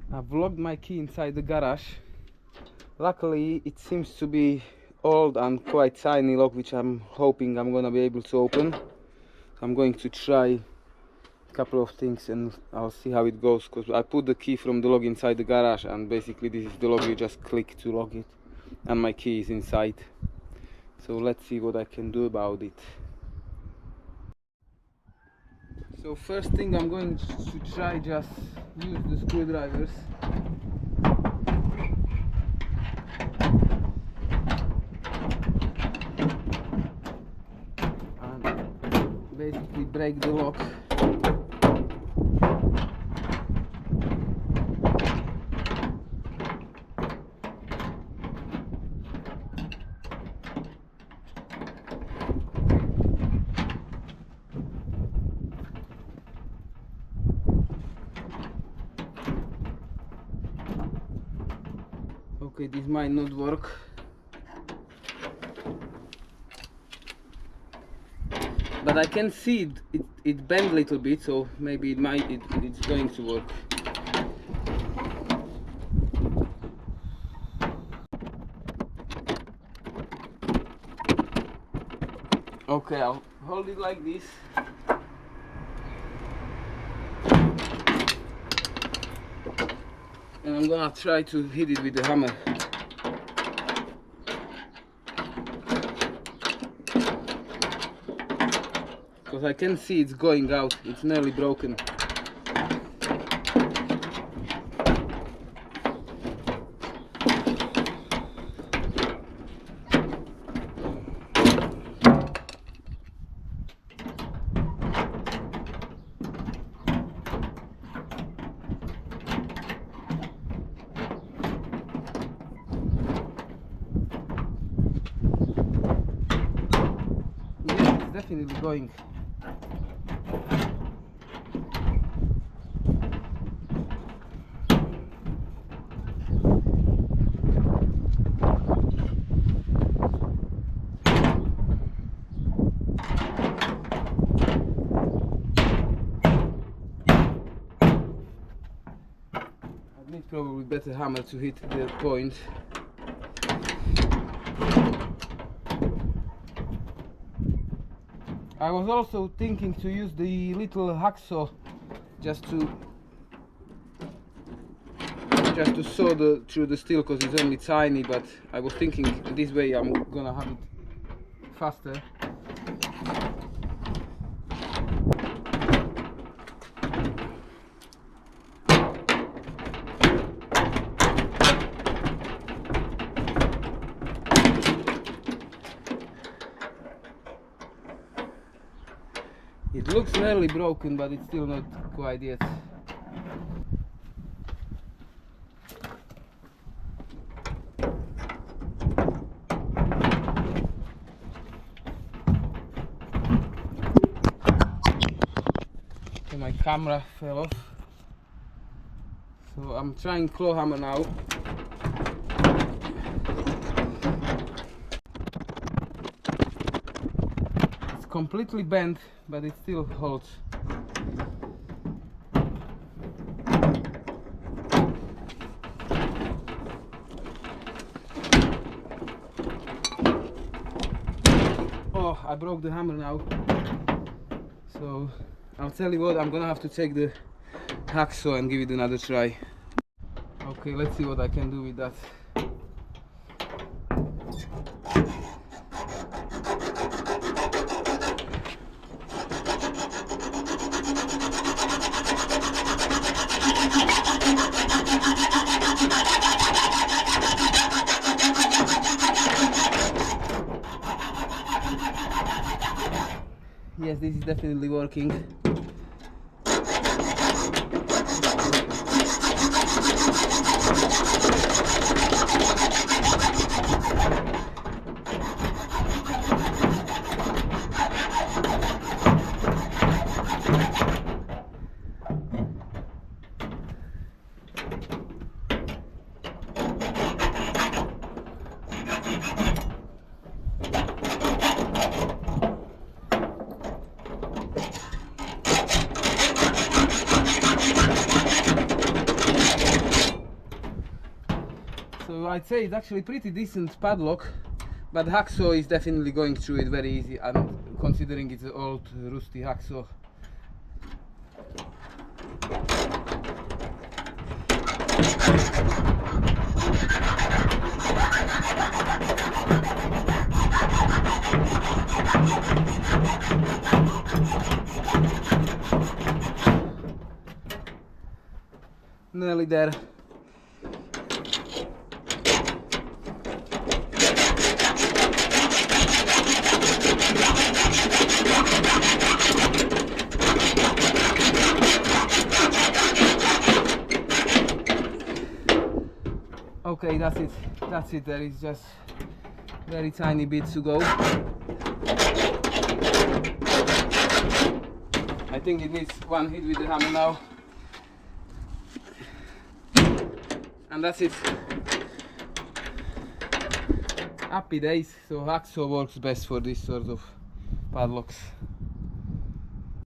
I've locked my key inside the garage. Luckily it seems to be old and quite tiny lock, which I'm hoping I'm gonna be able to open. I'm going to try a couple of things and I'll see how it goes, because I put the key from the lock inside the garage and basically this is the lock, you just click to lock it and my key is inside. So let's see what I can do about it. So first thing, I'm going to try just use the screwdrivers. And basically break the lock. Okay, this might not work. But I can see it bent a little bit, so maybe it's going to work. Okay, I'll hold it like this. And I'm gonna try to hit it with the hammer. Because I can see it's going out, it's nearly broken. Yeah, it's definitely going. I need probably better hammer to hit the point. I was also thinking to use the little hacksaw just to saw through the steel, because it's only tiny, but I was thinking this way I'm gonna have it faster. It looks nearly broken, but it's still not quite yet. Okay, my camera fell off. So I'm trying claw hammer now. It's completely bent, but it still holds. Oh, I broke the hammer now. So I'll tell you what, I'm gonna have to take the hacksaw and give it another try. Okay, let's see what I can do with that. Yes, this is definitely working. So I'd say it's actually pretty decent padlock, but hacksaw is definitely going through it very easy, and considering it's an old rusty hacksaw. Nearly there. Okay, that's it. That's it. There is just very tiny bit to go. I think it needs one hit with the hammer now. And that's it. Happy days. So hacksaw works best for this sort of padlocks.